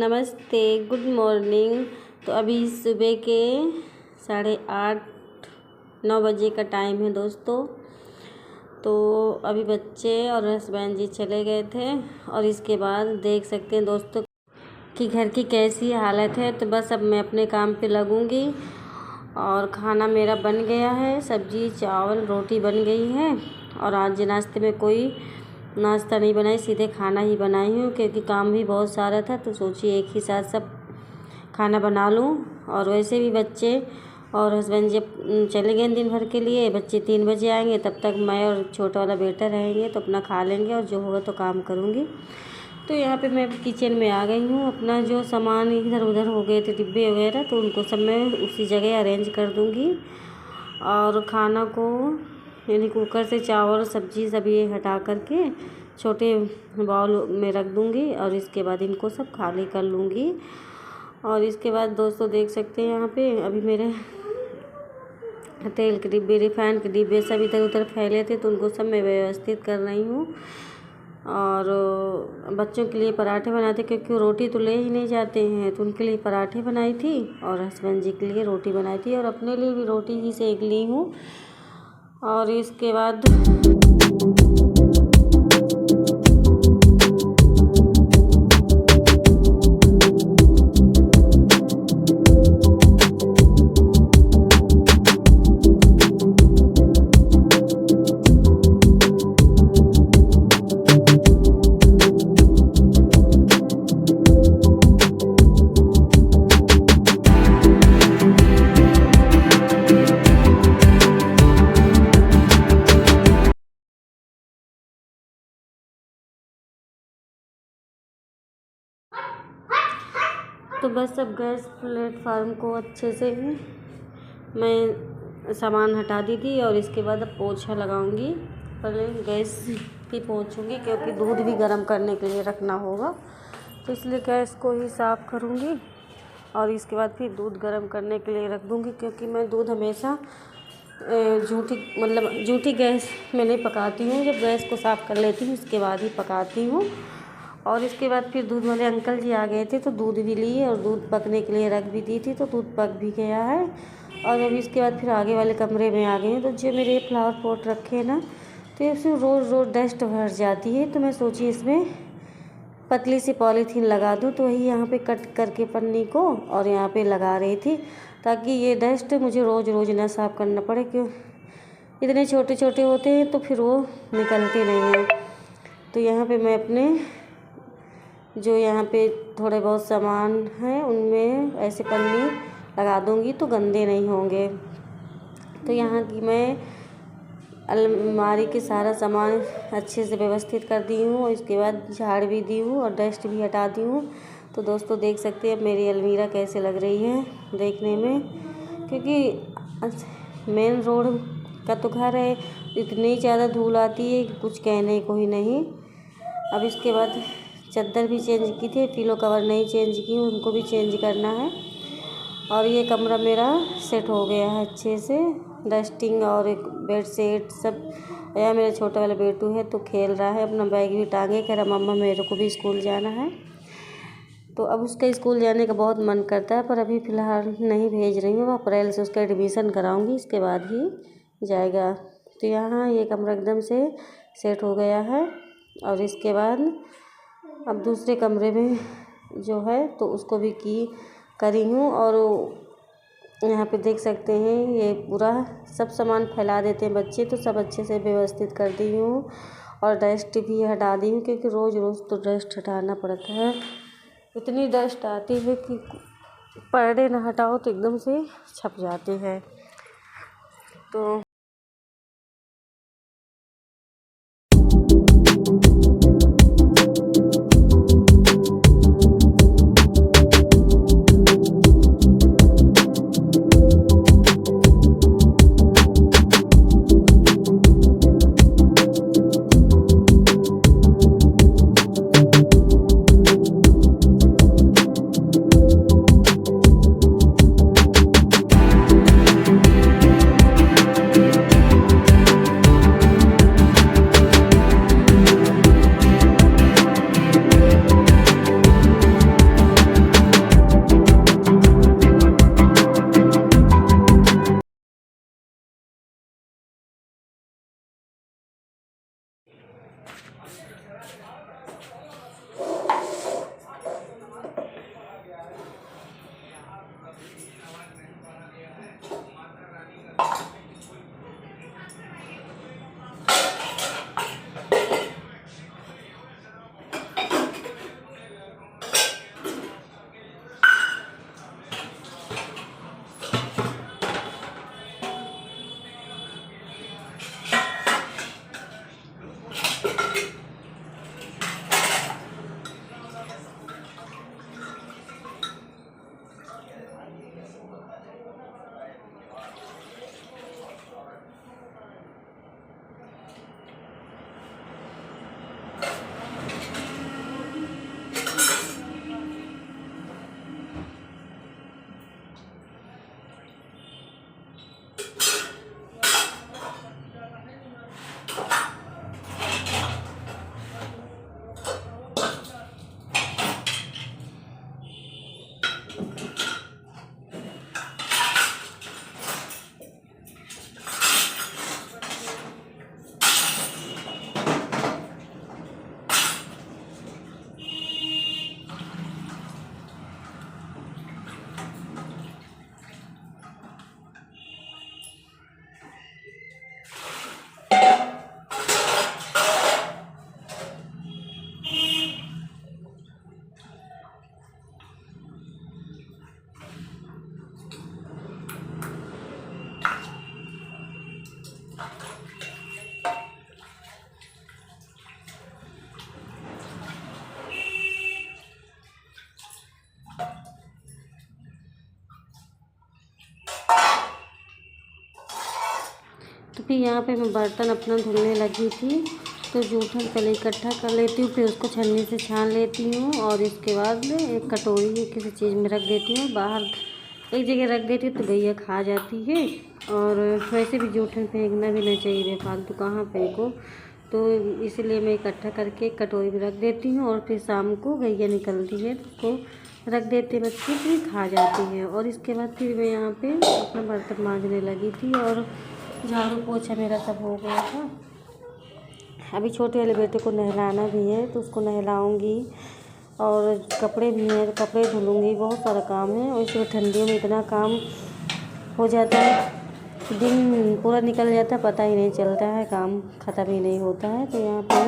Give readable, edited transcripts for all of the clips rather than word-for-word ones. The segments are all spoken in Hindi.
नमस्ते, गुड मॉर्निंग। तो अभी सुबह के 8:30-9 बजे का टाइम है दोस्तों। तो अभी बच्चे और हस्बैंड जी चले गए थे और इसके बाद देख सकते हैं दोस्तों कि घर की कैसी हालत है। तो बस अब मैं अपने काम पे लगूंगी और खाना मेरा बन गया है, सब्जी चावल रोटी बन गई है। और आज नाश्ते में कोई नाश्ता नहीं बनाई, सीधे खाना ही बनाई हूँ क्योंकि काम भी बहुत सारा था। तो सोची एक ही साथ सब खाना बना लूँ। और वैसे भी बच्चे और हस्बैंड जब चले गए दिन भर के लिए, बच्चे 3 बजे आएंगे, तब तक मैं और छोटा वाला बेटा रहेंगे तो अपना खा लेंगे और जो होगा तो काम करूँगी। तो यहाँ पे मैं किचन में आ गई हूँ। अपना जो सामान इधर उधर हो गए थे डिब्बे वगैरह, तो उनको सब मैं उसी जगह अरेंज कर दूँगी। और खाना को यानी कुकर से चावल सब्जी सब ये हटा करके छोटे बाउल में रख दूँगी और इसके बाद इनको सब खाली कर लूँगी। और इसके बाद दोस्तों देख सकते हैं यहाँ पे अभी मेरे तेल के डिब्बे, रिफाइंड के डिब्बे सब इधर उधर फैले थे, तो उनको सब मैं व्यवस्थित कर रही हूँ। और बच्चों के लिए पराठे बनाते क्योंकि रोटी तो ले ही नहीं जाते हैं, तो उनके लिए पराठे बनाई थी और हस्बैंड जी के लिए रोटी बनाई थी और अपने लिए भी रोटी ही सेक ली हूँ। और इसके बाद तो बस अब गैस प्लेटफार्म को अच्छे से मैं सामान हटा दी थी और इसके बाद अब पोछा लगाऊंगी। पहले गैस भी पोंछूंगी क्योंकि दूध भी गर्म करने के लिए रखना होगा, तो इसलिए गैस को ही साफ़ करूंगी और इसके बाद फिर दूध गर्म करने के लिए रख दूंगी। क्योंकि मैं दूध हमेशा झूठी गैस में नहीं पकाती हूँ, जब गैस को साफ़ कर लेती हूँ उसके बाद ही पकाती हूँ। और इसके बाद फिर दूध वाले अंकल जी आ गए थे तो दूध भी लिए और दूध पकने के लिए रख भी दी थी, तो दूध पक भी गया है। और अभी इसके बाद फिर आगे वाले कमरे में आ गए हैं। तो जो मेरे फ्लावर पॉट रखे हैं ना, तो इसमें रोज़ डस्ट भर जाती है, तो मैं सोची इसमें पतली सी पॉलीथीन लगा दूँ। तो वही यहाँ पे कट करके पन्नी को और यहाँ पे लगा रही थी ताकि ये डस्ट मुझे रोज़ ना साफ़ करना पड़े, क्यों इतने छोटे छोटे होते हैं तो फिर वो निकलते नहीं हैं। तो यहाँ पे मैं अपने जो यहाँ पे थोड़े बहुत सामान हैं उनमें ऐसे पन्नी लगा दूँगी तो गंदे नहीं होंगे। तो यहाँ की मैं अलमारी के सारा सामान अच्छे से व्यवस्थित कर दी हूँ और इसके बाद झाड़ भी दी हूँ और डस्ट भी हटा दी हूँ। तो दोस्तों देख सकते हैं मेरी अलमीरा कैसे लग रही है देखने में, क्योंकि मेन रोड का तो घर है, इतनी ज़्यादा धूल आती है कि कुछ कहने को ही नहीं। अब इसके बाद चादर भी चेंज की थी, पिलो कवर नहीं चेंज की, उनको भी चेंज करना है। और ये कमरा मेरा सेट हो गया है अच्छे से, डस्टिंग और एक बेड शीट सब। यह मेरा छोटा वाला बेटू है तो खेल रहा है, अपना बैग भी टांगे, कह रहा मम्मा मेरे को भी स्कूल जाना है। तो अब उसका स्कूल जाने का बहुत मन करता है पर अभी फ़िलहाल नहीं भेज रही हूँ, अप्रैल से उसका एडमिशन कराऊँगी, इसके बाद ही जाएगा। तो यहाँ ये कमरा एकदम से सेट हो गया है। और इसके बाद अब दूसरे कमरे में जो है तो उसको भी करी हूँ। और यहाँ पे देख सकते हैं ये पूरा सब सामान फैला देते हैं बच्चे, तो सब अच्छे से व्यवस्थित कर दी हूँ और डस्ट भी हटा दी हूँ क्योंकि रोज़ तो डस्ट हटाना पड़ता है। इतनी डस्ट आती है कि पर्दे ना हटाओ तो एकदम से छप जाते हैं। तो फिर यहाँ पे मैं बर्तन अपना धुलने लगी थी, तो जूठन पहले इकट्ठा कर लेती हूँ, फिर उसको छन्नी से छान लेती हूँ और इसके बाद एक कटोरी किसी चीज़ में रख देती हूँ। बाहर एक जगह रख देती हूँ तो गैया खा जाती है, और वैसे भी जूठन फेंकना भी नहीं चाहिए, बेफालतू कहाँ फेंको। तो इसलिए मैं इकट्ठा करके कटोरी में रख देती हूँ, और फिर शाम को गैया निकलती है तो उसको रख देते बच्चे, फिर खा जाती है। और इसके बाद फिर मैं यहाँ पे अपना बर्तन मांजने लगी थी, और झाड़ू पोछा मेरा सब हो गया था। अभी छोटे वाले बेटे को नहलाना भी है, तो उसको नहलाऊँगी, और कपड़े भी हैं तो कपड़े धुलूँगी। बहुत सारा काम है, और इसमें ठंडियों में इतना काम हो जाता है, दिन पूरा निकल जाता है, पता ही नहीं चलता है, काम ख़त्म ही नहीं होता है। तो यहाँ पे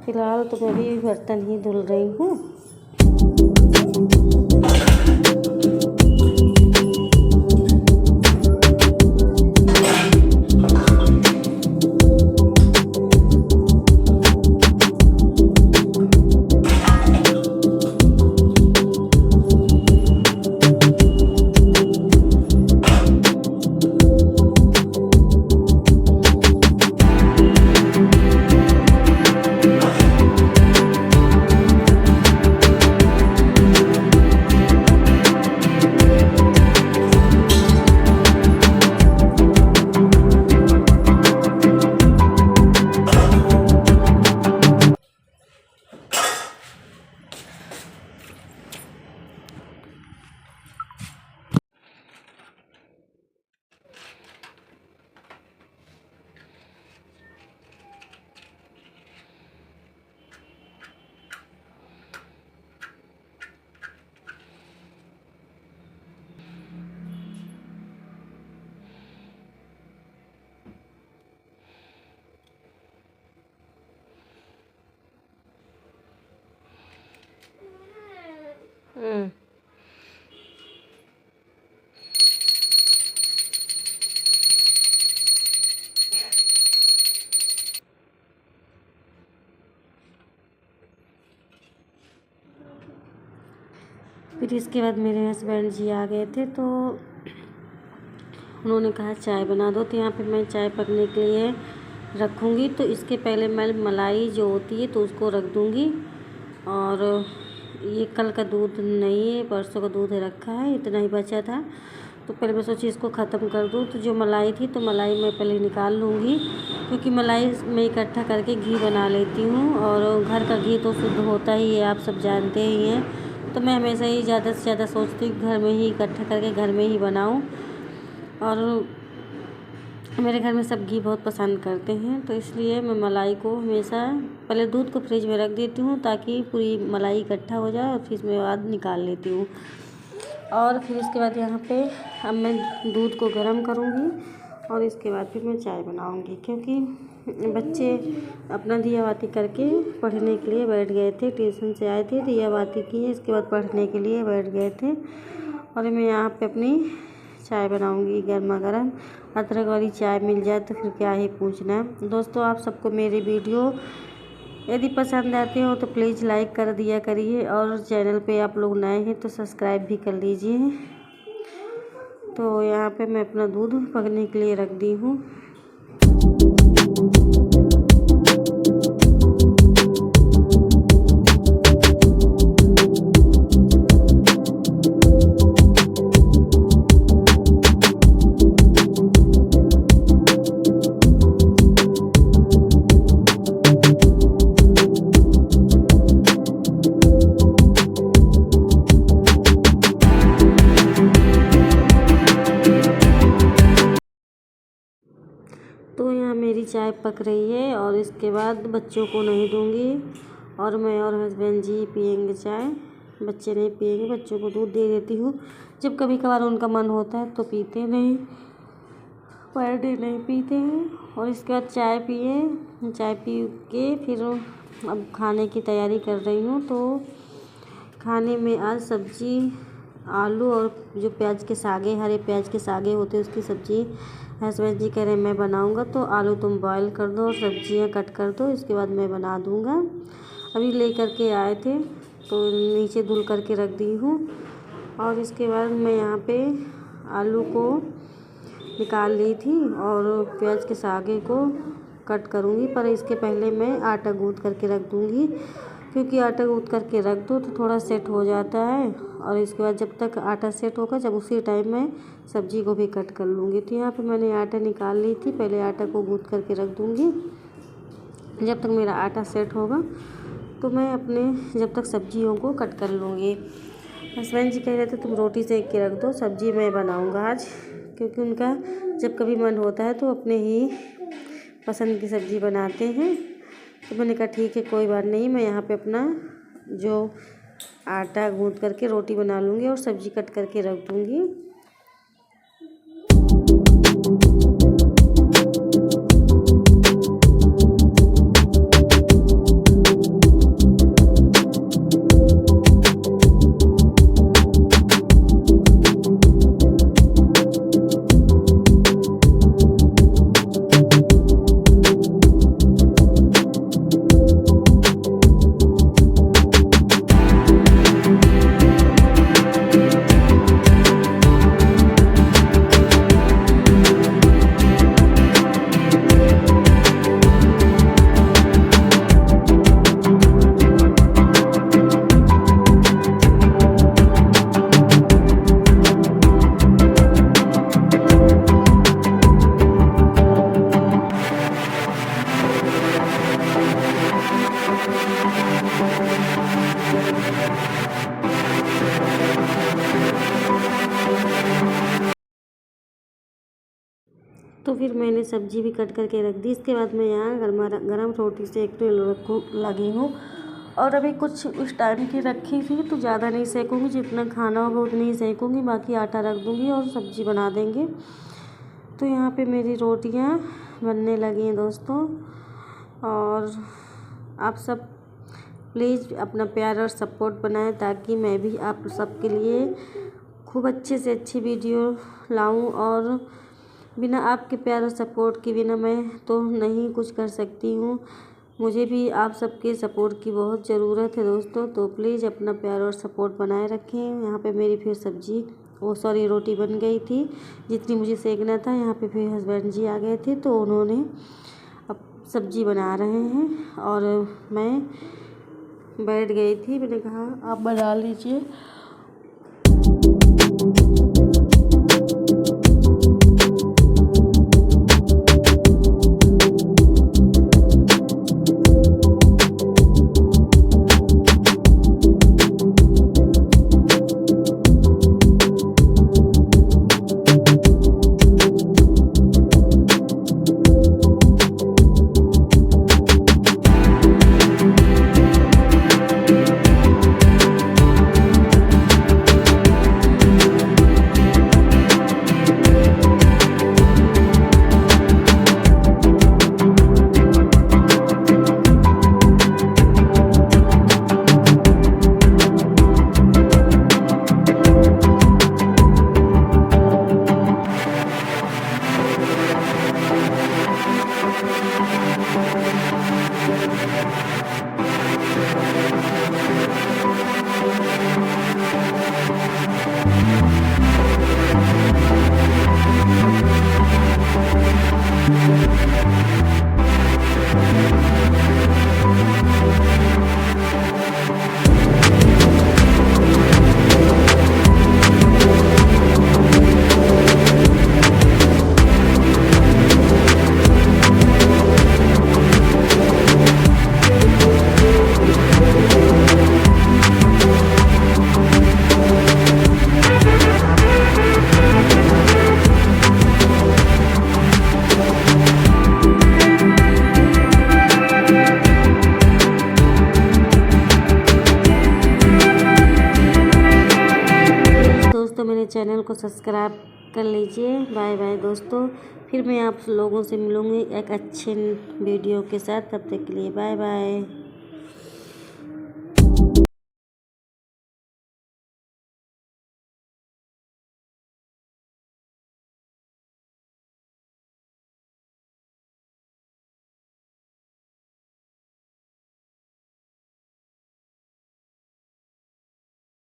फ़िलहाल तो मैं भी बर्तन ही धुल रही हूँ। फिर इसके बाद मेरे हस्बैंड जी आ गए थे, तो उन्होंने कहा चाय बना दो। तो यहाँ पे मैं चाय पकने के लिए रखूँगी। तो इसके पहले मैं मलाई जो होती है तो उसको रख दूँगी, और ये कल का दूध नहीं है, परसों का दूध रखा है, इतना ही बचा था। तो पहले मैं सोची इसको ख़त्म कर दूँ। तो जो मलाई थी तो मलाई मैं पहले निकाल लूँगी, क्योंकि मलाई मैं इकट्ठा करके घी बना लेती हूँ, और घर का घी तो शुद्ध होता ही है, आप सब जानते ही हैं। तो मैं हमेशा ही ज़्यादा से ज़्यादा सोचती हूँ घर में ही इकट्ठा करके घर में ही बनाऊँ, और मेरे घर में सब घी बहुत पसंद करते हैं। तो इसलिए मैं मलाई को हमेशा पहले दूध को फ्रिज में रख देती हूँ, ताकि पूरी मलाई इकट्ठा हो जाए, और फिर इसमें बाद निकाल लेती हूँ। और फिर इसके बाद यहाँ पे अब मैं दूध को गर्म करूँगी, और इसके बाद फिर मैं चाय बनाऊँगी, क्योंकि बच्चे अपना दिया बाती करके पढ़ने के लिए बैठ गए थे। ट्यूशन से आए थे, दिया बाती किए, इसके बाद पढ़ने के लिए बैठ गए थे। और मैं यहाँ पे अपनी चाय बनाऊँगी गर्मा गर्म। अदरक वाली चाय मिल जाए तो फिर क्या ही पूछना है। दोस्तों, आप सबको मेरी वीडियो यदि पसंद आते हो तो प्लीज़ लाइक कर दिया करिए, और चैनल पे आप लोग नए हैं तो सब्सक्राइब भी कर लीजिए। तो यहाँ पे मैं अपना दूध पकने के लिए रख दी हूँ। तो यहाँ मेरी चाय पक रही है, और इसके बाद बच्चों को नहीं दूँगी, और मैं और हस्बैंड जी पियेंगे चाय। बच्चे नहीं पियेंगे, बच्चों को दूध दे देती हूँ। जब कभी कभार उनका मन होता है तो पीते नहीं, पर डे नहीं पीते हैं। और इसके बाद चाय पिए, चाय पी के फिर अब खाने की तैयारी कर रही हूँ। तो खाने में आज सब्ज़ी आलू और जो प्याज के सागे, हरे प्याज के सागे होते हैं, उसकी सब्ज़ी हस्बैंड जी कह रहे हैं मैं बनाऊंगा। तो आलू तुम बॉयल कर दो और सब्जियां कट कर दो, इसके बाद मैं बना दूंगा। अभी लेकर के आए थे तो नीचे धुल करके रख दी हूँ। और इसके बाद मैं यहाँ पे आलू को निकाल ली थी और प्याज के सागे को कट करूँगी। पर इसके पहले मैं आटा गूँथ करके रख दूँगी, क्योंकि आटा गूँथ करके रख दो तो थोड़ा सेट हो जाता है। और इसके बाद जब तक आटा सेट होगा, जब उसी टाइम मैं सब्ज़ी को भी कट कर लूँगी। तो यहाँ पे मैंने आटा निकाल ली थी, पहले आटा को गूँथ करके रख दूँगी। जब तक मेरा आटा सेट होगा तो मैं अपने जब तक सब्जियों को कट कर लूँगी। हस्बैंड जी कह रहे थे तुम रोटी सेक के रख दो, सब्ज़ी मैं बनाऊँगा आज, क्योंकि उनका जब कभी मन होता है तो अपने ही पसंद की सब्ज़ी बनाते हैं। तो मैंने कहा ठीक है, कोई बात नहीं, मैं यहाँ पे अपना जो आटा गूँथ करके रोटी बना लूँगी और सब्ज़ी कट करके रख दूँगी। तो फिर मैंने सब्ज़ी भी कट करके रख दी। इसके बाद मैं यहाँ गरम रोटी सेकने लगी हूँ। और अभी कुछ उस टाइम की रखी थी, तो ज़्यादा नहीं सेकूँगी, जितना खाना होगा उतनी ही सेकूँगी, बाकी आटा रख दूँगी और सब्ज़ी बना देंगे। तो यहाँ पे मेरी रोटियाँ बनने लगी हैं दोस्तों। और आप सब प्लीज़ अपना प्यार और सपोर्ट बनाएं, ताकि मैं भी आप सबके लिए खूब अच्छे से अच्छी वीडियो लाऊं। और बिना आपके प्यार और सपोर्ट के बिना मैं तो नहीं कुछ कर सकती हूँ। मुझे भी आप सबके सपोर्ट की बहुत ज़रूरत है दोस्तों। तो प्लीज़ अपना प्यार और सपोर्ट बनाए रखें। यहाँ पे मेरी फिर रोटी बन गई थी, जितनी मुझे सेकना था। यहाँ पे फिर हस्बैंड जी आ गए थे, तो उन्होंने अब सब्ज़ी बना रहे हैं और मैं बैठ गई थी। मैंने कहा आप बना लीजिए। चैनल को सब्सक्राइब कर लीजिए। बाय बाय दोस्तों, फिर मैं आप लोगों से मिलूँगी एक अच्छे वीडियो के साथ। तब तक के लिए बाय बाय।